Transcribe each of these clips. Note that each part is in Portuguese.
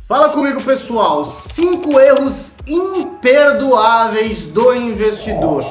Fala comigo, pessoal. 5 erros imperdoáveis do investidor.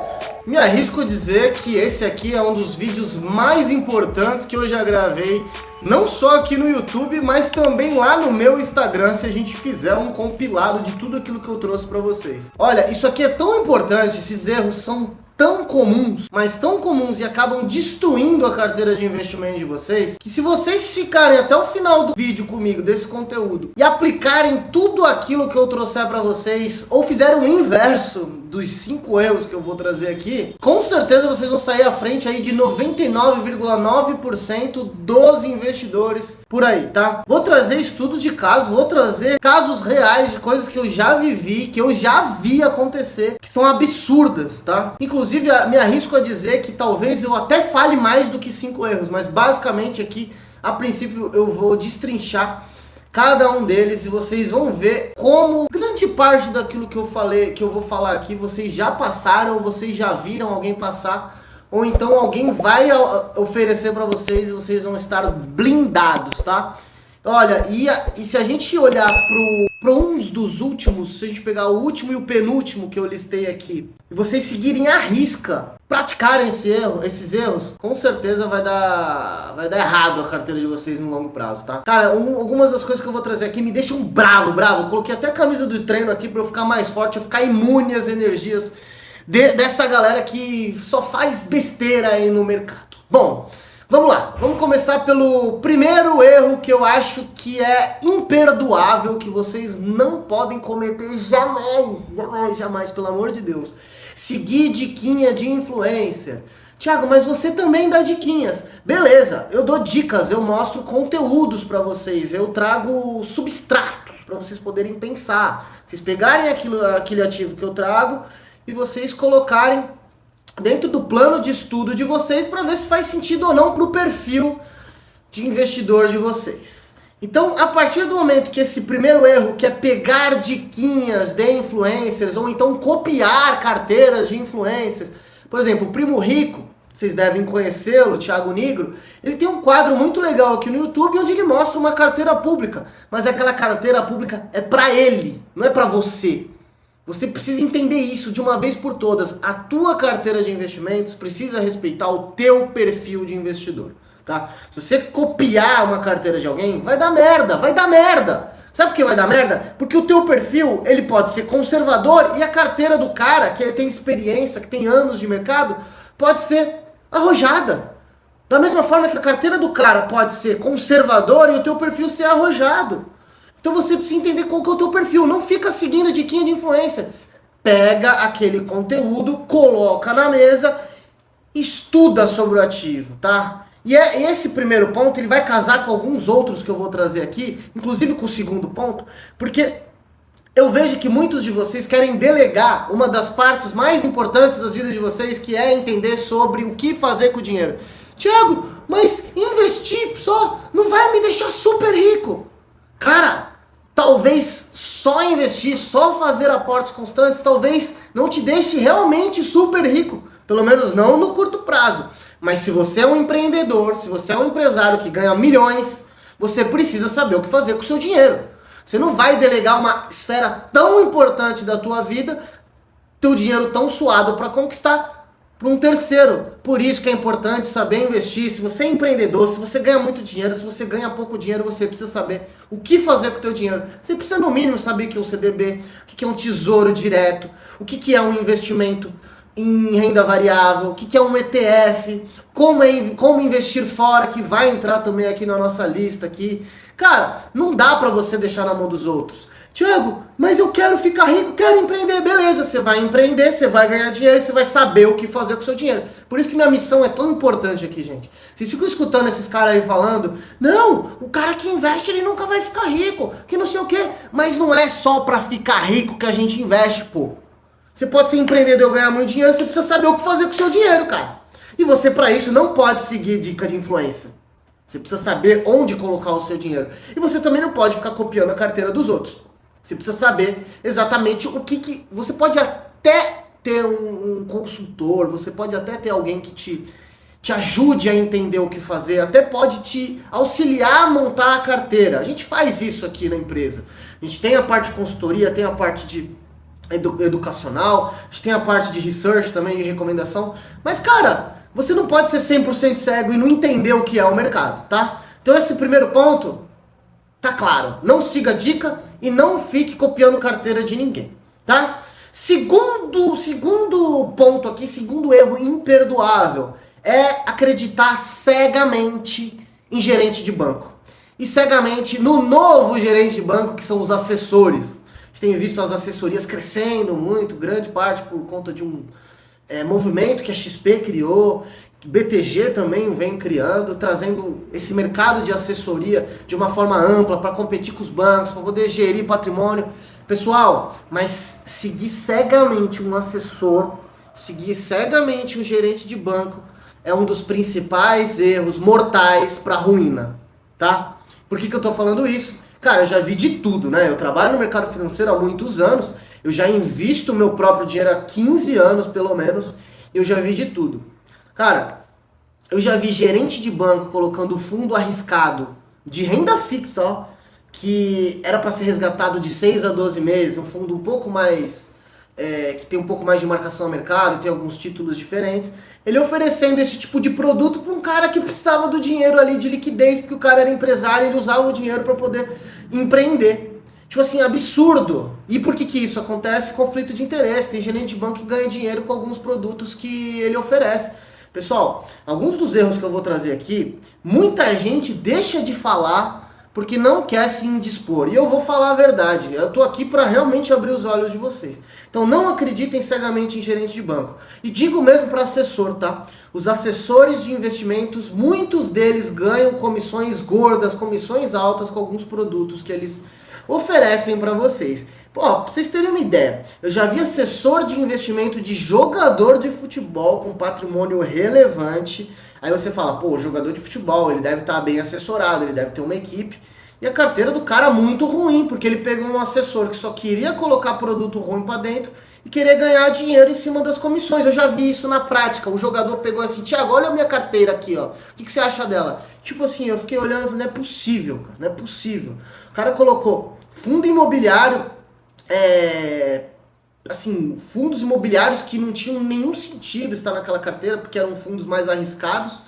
Me arrisco a dizer que esse aqui é um dos vídeos mais importantes que eu já gravei, não só aqui no YouTube, mas também lá no meu Instagram, se a gente fizer um compilado de tudo aquilo que eu trouxe para vocês. Olha, isso aqui é tão importante, esses erros são tão comuns, mas tão comuns e acabam destruindo a carteira de investimento de vocês, que se vocês ficarem até o final do vídeo comigo, desse conteúdo, e aplicarem tudo aquilo que eu trouxer para vocês, ou fizerem o inverso dos 5 erros que eu vou trazer aqui, com certeza vocês vão sair à frente aí de 99,9% dos investidores por aí, tá? Vou trazer estudos de casos, vou trazer casos reais de coisas que eu já vivi, que eu já vi acontecer, que são absurdas, tá? Inclusive, me arrisco a dizer que talvez eu até fale mais do que 5 erros, mas basicamente aqui, a princípio, eu vou destrinchar cada um deles e vocês vão ver como grande parte daquilo que eu falei, que eu vou falar aqui, vocês já passaram, vocês já viram alguém passar, ou então alguém vai oferecer para vocês e vocês vão estar blindados, tá? Olha, e se a gente olhar para uns dos últimos, se a gente pegar o último e o penúltimo que eu listei aqui, e vocês seguirem à risca, praticarem esses erros, com certeza vai dar errado a carteira de vocês no longo prazo, tá? Cara, algumas das coisas que eu vou trazer aqui me deixam bravo. Eu coloquei até a camisa do treino aqui para eu ficar mais forte, eu ficar imune às energias dessa galera que só faz besteira aí no mercado. Bom, vamos lá, vamos começar pelo primeiro erro que eu acho que é imperdoável, que vocês não podem cometer jamais, pelo amor de Deus. Seguir diquinha de influencer. Thiago, mas você também dá diquinhas. Beleza, eu dou dicas, eu mostro conteúdos para vocês, eu trago substratos para vocês poderem pensar. Vocês pegarem aquele ativo que eu trago e vocês colocarem dentro do plano de estudo de vocês para ver se faz sentido ou não para o perfil de investidor de vocês. Então, a partir do momento que esse primeiro erro, que é pegar diquinhas de influencers, ou então copiar carteiras de influencers, por exemplo, o Primo Rico, vocês devem conhecê-lo, Thiago Nigro, ele tem um quadro muito legal aqui no YouTube onde ele mostra uma carteira pública, mas aquela carteira pública é para ele, não é para você. Você precisa entender isso de uma vez por todas. A tua carteira de investimentos precisa respeitar o teu perfil de investidor, tá? Se você copiar uma carteira de alguém, vai dar merda. Sabe por que vai dar merda? Porque o teu perfil, ele pode ser conservador e a carteira do cara, que tem experiência, que tem anos de mercado, pode ser arrojada. Da mesma forma que a carteira do cara pode ser conservadora e o teu perfil ser arrojado. Então você precisa entender qual que é o teu perfil, não fica seguindo a diquinha de influência. Pega aquele conteúdo, coloca na mesa, estuda sobre o ativo, tá? E esse primeiro ponto, ele vai casar com alguns outros que eu vou trazer aqui, inclusive com o segundo ponto, porque eu vejo que muitos de vocês querem delegar uma das partes mais importantes das vidas de vocês, que é entender sobre o que fazer com o dinheiro. Thiago, mas investir só não vai me deixar super rico. Cara, talvez só investir, só fazer aportes constantes, talvez não te deixe realmente super rico. Pelo menos não no curto prazo. Mas se você é um empreendedor, se você é um empresário que ganha milhões, você precisa saber o que fazer com o seu dinheiro. Você não vai delegar uma esfera tão importante da tua vida, teu dinheiro tão suado para conquistar, para um terceiro. Por isso que é importante saber investir. Se você é empreendedor, se você ganha muito dinheiro, se você ganha pouco dinheiro, você precisa saber o que fazer com o teu dinheiro. Você precisa no mínimo saber o que é um CDB, o que é um tesouro direto, o que é um investimento em renda variável, o que é um ETF, como investir fora, que vai entrar também aqui na nossa lista aqui. Cara, não dá pra você deixar na mão dos outros. Tiago, mas eu quero ficar rico, quero empreender. Beleza, você vai empreender, você vai ganhar dinheiro, você vai saber o que fazer com o seu dinheiro. Por isso que minha missão é tão importante aqui, gente. Vocês ficam escutando esses caras aí falando, não, o cara que investe, ele nunca vai ficar rico, que não sei o quê. Mas não é só pra ficar rico que a gente investe, pô. Você pode ser empreendedor e ganhar muito dinheiro, você precisa saber o que fazer com o seu dinheiro, cara. E você, pra isso, não pode seguir dica de influência. Você precisa saber onde colocar o seu dinheiro. E você também não pode ficar copiando a carteira dos outros. Você precisa saber exatamente o que... Você pode até ter um consultor, você pode até ter alguém que te te ajude a entender o que fazer, até pode te auxiliar a montar a carteira. A gente faz isso aqui na empresa. A gente tem a parte de consultoria, tem a parte de educacional, a gente tem a parte de research também, de recomendação. Mas, cara, você não pode ser 100% cego e não entender o que é o mercado, tá? Então esse primeiro ponto, tá claro. Não siga a dica e não fique copiando carteira de ninguém, tá? Segundo ponto aqui, segundo erro imperdoável, é acreditar cegamente em gerente de banco. E cegamente no novo gerente de banco, que são os assessores. A gente tem visto as assessorias crescendo muito, grande parte por conta de um movimento que a XP criou, que BTG também vem criando, trazendo esse mercado de assessoria de uma forma ampla para competir com os bancos, para poder gerir patrimônio. Pessoal, mas seguir cegamente um assessor, seguir cegamente um gerente de banco é um dos principais erros mortais para a ruína, tá? Por que eu tô falando isso? Cara, eu já vi de tudo, né? Eu trabalho no mercado financeiro há muitos anos, eu já invisto meu próprio dinheiro há 15 anos, pelo menos, eu já vi de tudo. Cara, eu já vi gerente de banco colocando fundo arriscado de renda fixa, ó, que era para ser resgatado de 6 a 12 meses, um fundo um pouco mais, que tem um pouco mais de marcação a mercado, tem alguns títulos diferentes, ele oferecendo esse tipo de produto para um cara que precisava do dinheiro ali de liquidez, porque o cara era empresário e ele usava o dinheiro para poder empreender. Tipo assim, absurdo. E por que isso acontece? Conflito de interesse. Tem gerente de banco que ganha dinheiro com alguns produtos que ele oferece. Pessoal, alguns dos erros que eu vou trazer aqui, muita gente deixa de falar porque não quer se indispor. E eu vou falar a verdade. Eu tô aqui para realmente abrir os olhos de vocês. Então não acreditem cegamente em gerente de banco. E digo mesmo para assessor, tá? Os assessores de investimentos, muitos deles ganham comissões gordas, comissões altas com alguns produtos que eles oferecem para vocês. Pô, pra vocês terem uma ideia, eu já vi assessor de investimento de jogador de futebol com patrimônio relevante. Aí você fala, pô, jogador de futebol, ele deve estar bem assessorado, ele deve ter uma equipe. E a carteira do cara é muito ruim, porque ele pegou um assessor que só queria colocar produto ruim pra dentro e querer ganhar dinheiro em cima das comissões. Eu já vi isso na prática. O jogador pegou assim, Thiago, olha a minha carteira aqui, ó. O que você acha dela? Tipo assim, eu fiquei olhando e falei, não é possível, cara, não é possível. O cara colocou fundo imobiliário, assim, fundos imobiliários que não tinham nenhum sentido estar naquela carteira, porque eram fundos mais arriscados.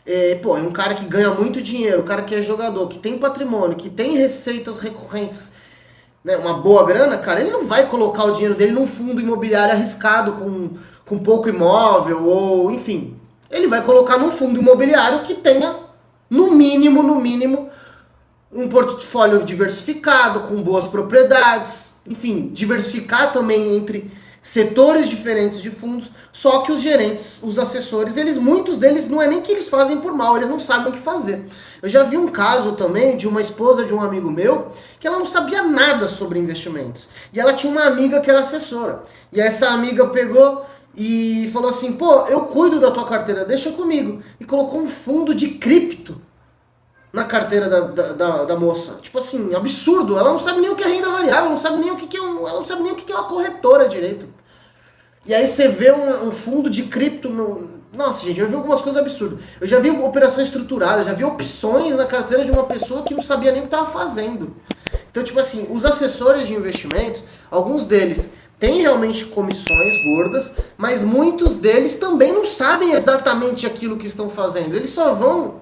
É um cara que ganha muito dinheiro, um cara que é jogador, que tem patrimônio, que tem receitas recorrentes, né, uma boa grana, cara, ele não vai colocar o dinheiro dele num fundo imobiliário arriscado com pouco imóvel, ou enfim. Ele vai colocar num fundo imobiliário que tenha, no mínimo, um portfólio diversificado, com boas propriedades, enfim, diversificar também entre setores diferentes de fundos, só que os gerentes, os assessores, muitos deles não é nem que eles fazem por mal, eles não sabem o que fazer. Eu já vi um caso também de uma esposa de um amigo meu, que ela não sabia nada sobre investimentos, e ela tinha uma amiga que era assessora, e essa amiga pegou e falou assim, pô, eu cuido da tua carteira, deixa comigo, e colocou um fundo de cripto na carteira da moça. Tipo assim, absurdo. Ela não sabe nem o que é renda variável, não sabe nem o que é ela não sabe nem o que é uma corretora direito. E aí você vê um fundo de cripto Nossa, gente, eu vi algumas coisas absurdas. Eu já vi operações estruturadas, já vi opções na carteira de uma pessoa que não sabia nem o que estava fazendo. Então, tipo assim, os assessores de investimentos, alguns deles têm realmente comissões gordas, mas muitos deles também não sabem exatamente aquilo que estão fazendo. Eles só vão...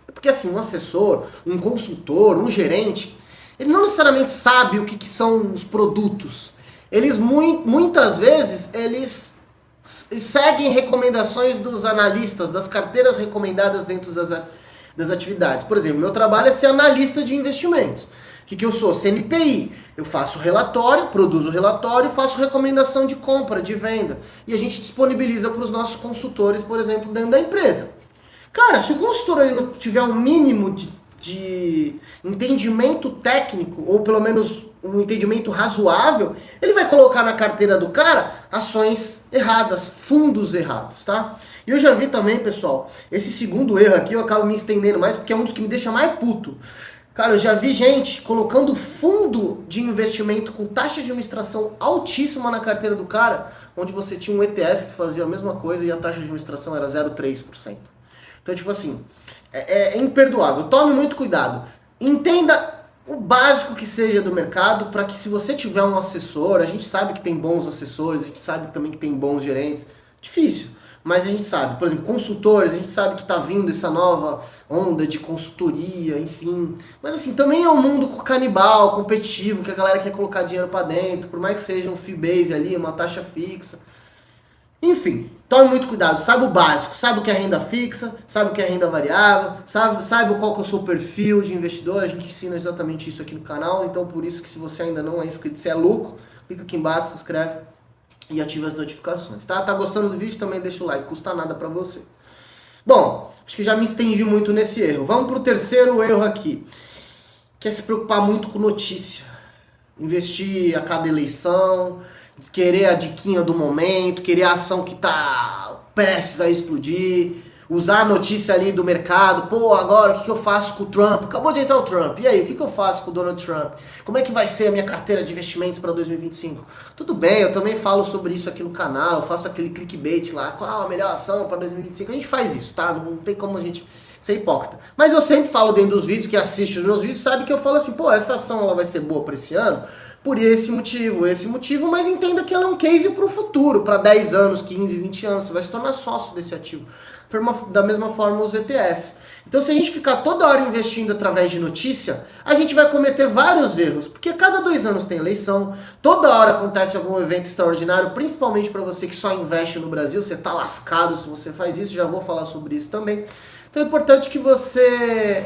Porque assim, um assessor, um consultor, um gerente, ele não necessariamente sabe o que são os produtos. Eles muitas vezes, eles seguem recomendações dos analistas, das carteiras recomendadas dentro das atividades. Por exemplo, meu trabalho é ser analista de investimentos. O que eu sou? CNPI. Eu faço relatório, produzo relatório, faço recomendação de compra, de venda. E a gente disponibiliza para os nossos consultores, por exemplo, dentro da empresa. Cara, se o consultor ele não tiver um mínimo de entendimento técnico, ou pelo menos um entendimento razoável, ele vai colocar na carteira do cara ações erradas, fundos errados, tá? E eu já vi também, pessoal, esse segundo erro aqui eu acabo me estendendo mais, porque é um dos que me deixa mais puto. Cara, eu já vi gente colocando fundo de investimento com taxa de administração altíssima na carteira do cara, onde você tinha um ETF que fazia a mesma coisa e a taxa de administração era 0,3%. Então, tipo assim, é imperdoável. Tome muito cuidado. Entenda o básico que seja do mercado para que, se você tiver um assessor, a gente sabe que tem bons assessores, a gente sabe também que tem bons gerentes. Difícil, mas a gente sabe. Por exemplo, consultores, a gente sabe que está vindo essa nova onda de consultoria, enfim. Mas assim, também é um mundo canibal, competitivo, que a galera quer colocar dinheiro para dentro, por mais que seja um fee base ali, uma taxa fixa. Enfim, tome muito cuidado, saiba o básico, saiba o que é renda fixa, saiba o que é renda variável, saiba qual que é o seu perfil de investidor, a gente ensina exatamente isso aqui no canal, então por isso que, se você ainda não é inscrito, se é louco, clica aqui embaixo, se inscreve e ativa as notificações, tá? Tá gostando do vídeo? Também deixa o like, custa nada pra você. Bom, acho que já me estendi muito nesse erro. Vamos pro terceiro erro aqui, que é se preocupar muito com notícia, investir a cada eleição, querer a diquinha do momento, querer a ação que tá prestes a explodir, usar a notícia ali do mercado. Pô, agora o que eu faço com o Trump? Acabou de entrar o Trump. E aí, o que eu faço com o Donald Trump? Como é que vai ser a minha carteira de investimentos para 2025? Tudo bem, eu também falo sobre isso aqui no canal, eu faço aquele clickbait lá, qual a melhor ação para 2025? A gente faz isso, tá? Não tem como a gente ser hipócrita. Mas eu sempre falo dentro dos vídeos, quem assiste os meus vídeos sabe que eu falo assim, pô, essa ação ela vai ser boa para esse ano, por esse motivo, mas entenda que ela é um case para o futuro, para 10 anos, 15, 20 anos, você vai se tornar sócio desse ativo. Da mesma forma os ETFs. Então, se a gente ficar toda hora investindo através de notícia, a gente vai cometer vários erros, porque cada 2 anos tem eleição, toda hora acontece algum evento extraordinário, principalmente para você que só investe no Brasil, você tá lascado se você faz isso, já vou falar sobre isso também. Então é importante que você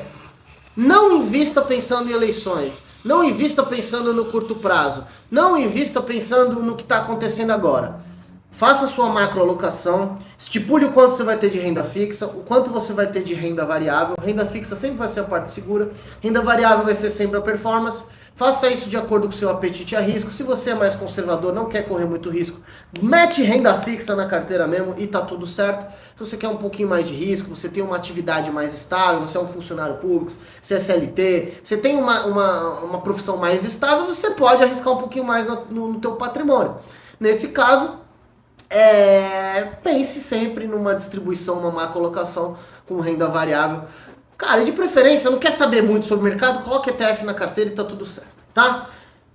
não invista pensando em eleições, não invista pensando no curto prazo, não invista pensando no que está acontecendo agora. Faça sua macroalocação, estipule o quanto você vai ter de renda fixa, o quanto você vai ter de renda variável. Renda fixa sempre vai ser a parte segura, renda variável vai ser sempre a performance. Faça isso de acordo com o seu apetite a risco. Se você é mais conservador, não quer correr muito risco, mete renda fixa na carteira mesmo e tá tudo certo. Se você quer um pouquinho mais de risco, você tem uma atividade mais estável, você é um funcionário público, você é CLT, você tem uma profissão mais estável, você pode arriscar um pouquinho mais no teu patrimônio. Nesse caso, pense sempre numa distribuição, uma má colocação com renda variável. Cara, e de preferência, não quer saber muito sobre o mercado, coloque ETF na carteira e tá tudo certo, tá?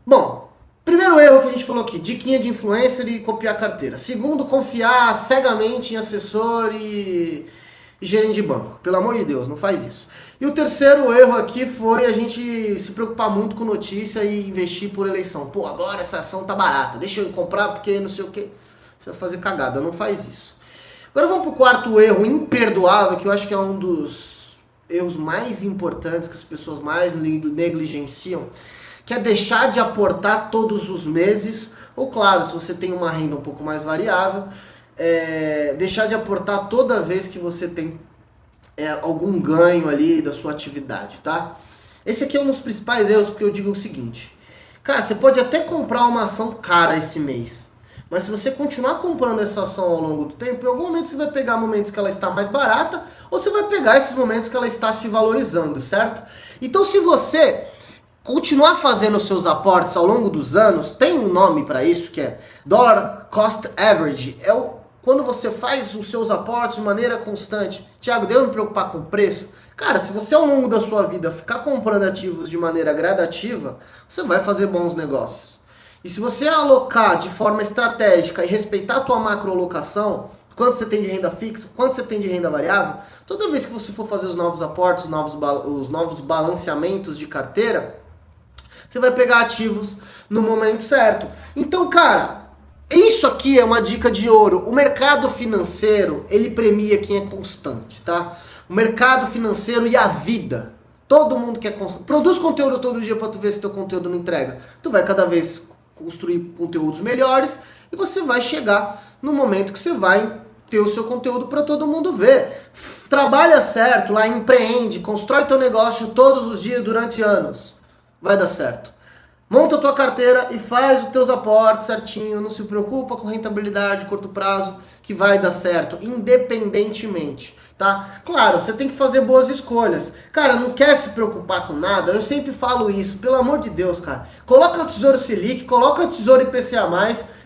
Bom, primeiro erro que a gente falou aqui, diquinha de influencer e copiar a carteira. Segundo, confiar cegamente em assessor e gerente de banco. Pelo amor de Deus, não faz isso. E o terceiro erro aqui foi a gente se preocupar muito com notícia e investir por eleição. Pô, agora essa ação tá barata, deixa eu comprar porque não sei o que. Você vai fazer cagada, não faz isso. Agora vamos pro quarto erro imperdoável, que eu acho que é um dos erros mais importantes que as pessoas mais negligenciam, que é deixar de aportar todos os meses, ou claro, se você tem uma renda um pouco mais variável, deixar de aportar toda vez que você tem algum ganho ali da sua atividade, tá? Esse aqui é um dos principais erros, porque eu digo o seguinte, cara, você pode até comprar uma ação cara esse mês, mas se você continuar comprando essa ação ao longo do tempo, em algum momento você vai pegar momentos que ela está mais barata, ou você vai pegar esses momentos que ela está se valorizando, certo? Então, se você continuar fazendo os seus aportes ao longo dos anos, tem um nome para isso, que é Dollar Cost Average. Quando você faz os seus aportes de maneira constante. Tiago, devo me preocupar com o preço? Cara, se você ao longo da sua vida ficar comprando ativos de maneira gradativa, você vai fazer bons negócios. E se você alocar de forma estratégica e respeitar a tua macroalocação, quanto você tem de renda fixa, quanto você tem de renda variável, toda vez que você for fazer os novos aportes, os novos balanceamentos de carteira, você vai pegar ativos no momento certo. Então, cara, isso aqui é uma dica de ouro. O mercado financeiro, ele premia quem é constante, tá? O mercado financeiro e a vida. Todo mundo quer constante. Produz conteúdo todo dia para tu ver se teu conteúdo não entrega. Tu vai cada vez construir conteúdos melhores e você vai chegar no momento que você vai ter o seu conteúdo para todo mundo ver. Trabalha certo, lá empreende, constrói teu negócio todos os dias durante anos. Vai dar certo. Monta a tua carteira e faz os teus aportes certinho, não se preocupa com rentabilidade, curto prazo, que vai dar certo, independentemente. tá? Claro, você tem que fazer boas escolhas. Cara, não quer se preocupar com nada? Eu sempre falo isso, pelo amor de Deus, cara. Coloca o Tesouro Selic, coloca o Tesouro IPCA+,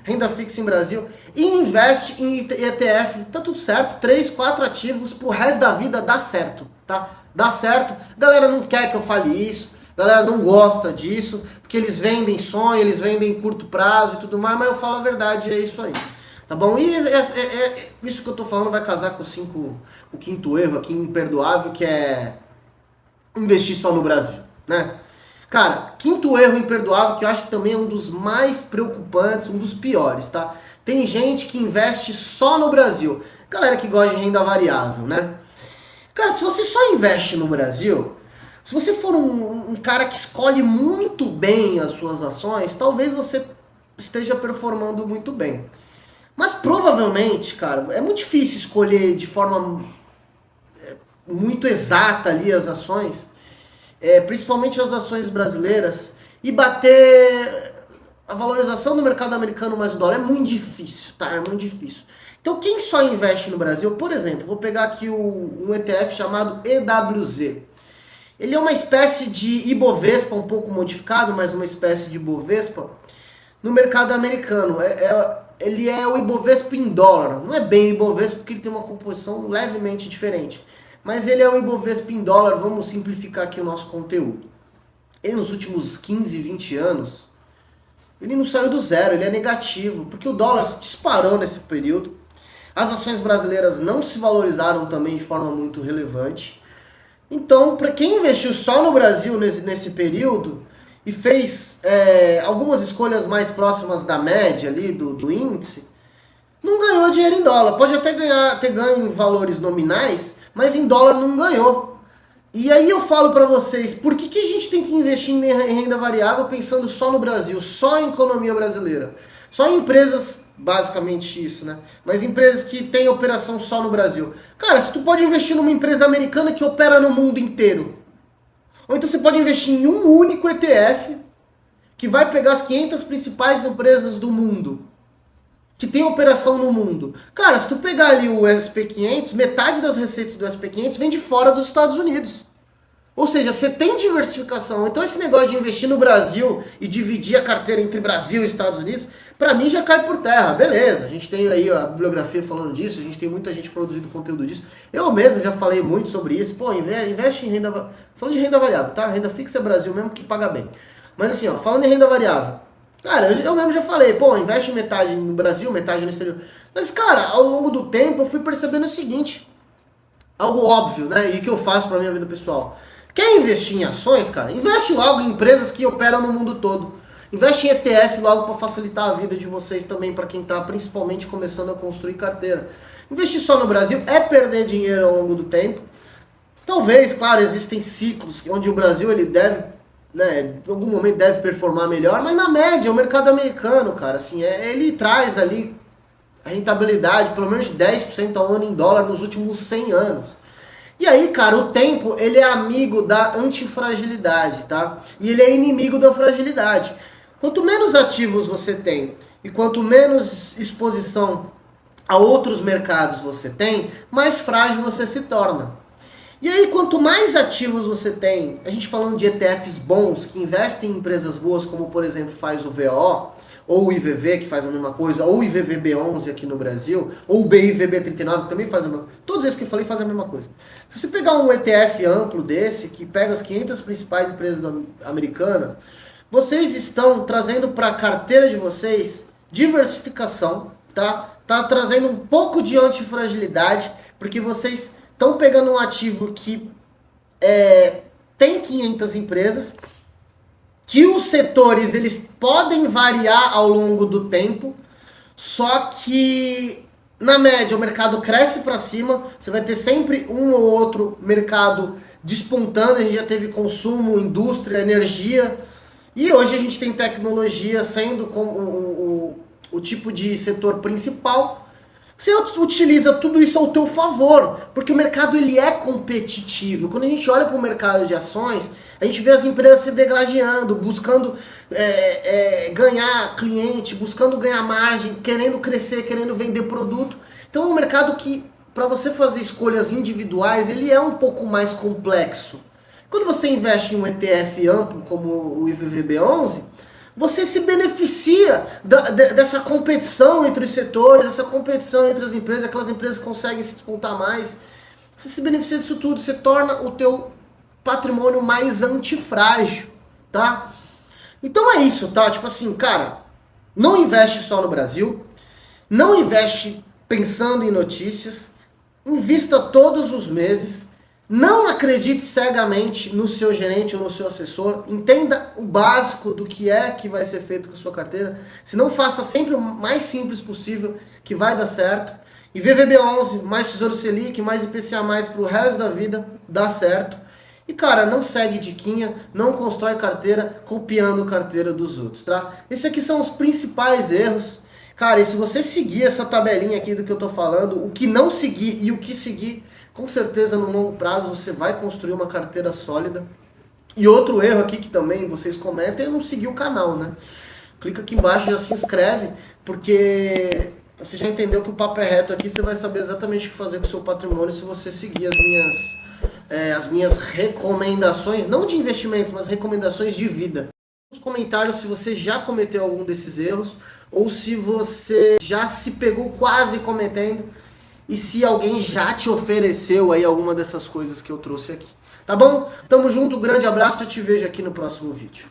renda fixa em Brasil, e investe em ETF, tá tudo certo. 3, 4 ativos pro resto da vida dá certo, tá? Dá certo. Galera não quer que eu fale isso, galera não gosta disso, porque eles vendem sonho, eles vendem curto prazo e tudo mais, mas eu falo a verdade, é isso aí. Tá bom? E isso que eu tô falando vai casar com o quinto erro aqui, imperdoável, que é investir só no Brasil, né? Cara, quinto erro imperdoável, que eu acho que também é um dos mais preocupantes, um dos piores, tá? Tem gente que investe só no Brasil. Galera que gosta de renda variável, né? Cara, se você só investe no Brasil, se você for um cara que escolhe muito bem as suas ações, talvez você esteja performando muito bem. Mas provavelmente, cara, é muito difícil escolher de forma muito exata ali as ações, principalmente as ações brasileiras, e bater a valorização do mercado americano mais o dólar. É muito difícil, tá? É muito difícil. Então quem só investe no Brasil, por exemplo, vou pegar aqui um ETF chamado EWZ. Ele é uma espécie de Ibovespa, um pouco modificado, mas uma espécie de Ibovespa no mercado americano. Ele é o Ibovespa em dólar. Não é bem o Ibovespa porque ele tem uma composição levemente diferente. Mas ele é o Ibovespa em dólar. Vamos simplificar aqui o nosso conteúdo. Ele nos últimos 15, 20 anos, ele não saiu do zero, ele é negativo. Porque o dólar disparou nesse período. As ações brasileiras não se valorizaram também de forma muito relevante. Então, para quem investiu só no Brasil nesse período e fez algumas escolhas mais próximas da média ali do índice, não ganhou dinheiro em dólar. Pode até ter ganho em valores nominais, mas em dólar não ganhou. E aí eu falo para vocês, por que a gente tem que investir em renda variável pensando só no Brasil, só em economia brasileira? Só em empresas, basicamente isso, né? Mas empresas que têm operação só no Brasil. Cara, se tu pode investir numa empresa americana que opera no mundo inteiro, ou então você pode investir em um único ETF que vai pegar as 500 principais empresas do mundo, que tem operação no mundo. Cara, se tu pegar ali o SP500, metade das receitas do SP500 vem de fora dos Estados Unidos. Ou seja, você tem diversificação. Então esse negócio de investir no Brasil e dividir a carteira entre Brasil e Estados Unidos, pra mim já cai por terra. Beleza, a gente tem aí a bibliografia falando disso, a gente tem muita gente produzindo conteúdo disso. Eu mesmo já falei muito sobre isso. Pô, investe em renda... Falando de renda variável, tá? Renda fixa é Brasil mesmo que paga bem. Mas assim, ó, falando em renda variável, cara, eu mesmo já falei, pô, investe metade no Brasil, metade no exterior. Mas, cara, ao longo do tempo eu fui percebendo o seguinte, algo óbvio, né, e que eu faço pra minha vida pessoal. Quer investir em ações, cara? Investe logo em empresas que operam no mundo todo. Investe em ETF logo para facilitar a vida de vocês também, para quem está principalmente começando a construir carteira. Investir só no Brasil é perder dinheiro ao longo do tempo. Talvez, claro, existem ciclos onde o Brasil ele deve, né, em algum momento deve performar melhor, mas na média, o mercado americano, cara, assim, ele traz ali a rentabilidade, pelo menos de 10% ao ano em dólar nos últimos 100 anos. E aí, cara, o tempo, ele é amigo da antifragilidade, tá? E ele é inimigo da fragilidade. Quanto menos ativos você tem e quanto menos exposição a outros mercados você tem, mais frágil você se torna. E aí, quanto mais ativos você tem, a gente falando de ETFs bons, que investem em empresas boas, como por exemplo faz o VO, ou o IVV, que faz a mesma coisa, ou o IVVB11 aqui no Brasil, ou o BIVB39, que também faz a mesma coisa. Todos esses que eu falei fazem a mesma coisa. Se você pegar um ETF amplo desse, que pega as 500 principais empresas americanas, vocês estão trazendo para a carteira de vocês diversificação, tá? Tá trazendo um pouco de antifragilidade, porque vocês estão pegando um ativo que tem 500 empresas, que os setores eles podem variar ao longo do tempo, só que na média o mercado cresce para cima, você vai ter sempre um ou outro mercado despontando, a gente já teve consumo, indústria, energia, e hoje a gente tem tecnologia sendo como o tipo de setor principal. Você utiliza tudo isso ao teu favor, porque o mercado ele é competitivo. Quando a gente olha para o mercado de ações, a gente vê as empresas se degladiando, buscando ganhar cliente, buscando ganhar margem, querendo crescer, querendo vender produto. Então é um mercado que para você fazer escolhas individuais, ele é um pouco mais complexo. Quando você investe em um ETF amplo como o IVVB11, você se beneficia dessa competição entre os setores, dessa competição entre as empresas, aquelas empresas que conseguem se despontar mais. Você se beneficia disso tudo, você torna o teu patrimônio mais antifrágil, tá? Então é isso, tá? Tipo assim, cara, não investe só no Brasil, não investe pensando em notícias, invista todos os meses, não acredite cegamente no seu gerente ou no seu assessor, entenda o básico do que é que vai ser feito com a sua carteira, se não faça sempre o mais simples possível que vai dar certo. E VVB11, mais Tesouro Selic, mais IPCA+, pro resto da vida, dá certo. E cara, não segue diquinha, não constrói carteira copiando carteira dos outros, tá? Esses aqui são os principais erros. Cara, e se você seguir essa tabelinha aqui do que eu tô falando, o que não seguir e o que seguir, com certeza no longo prazo você vai construir uma carteira sólida. E outro erro aqui que também vocês cometem é não seguir o canal, né? Clica aqui embaixo e já se inscreve, porque você já entendeu que o papo é reto aqui, você vai saber exatamente o que fazer com o seu patrimônio se você seguir as minhas recomendações, não de investimento, mas recomendações de vida. Nos comentários se você já cometeu algum desses erros, ou se você já se pegou quase cometendo, e se alguém já te ofereceu aí alguma dessas coisas que eu trouxe aqui. Tá bom? Tamo junto, grande abraço, eu te vejo aqui no próximo vídeo.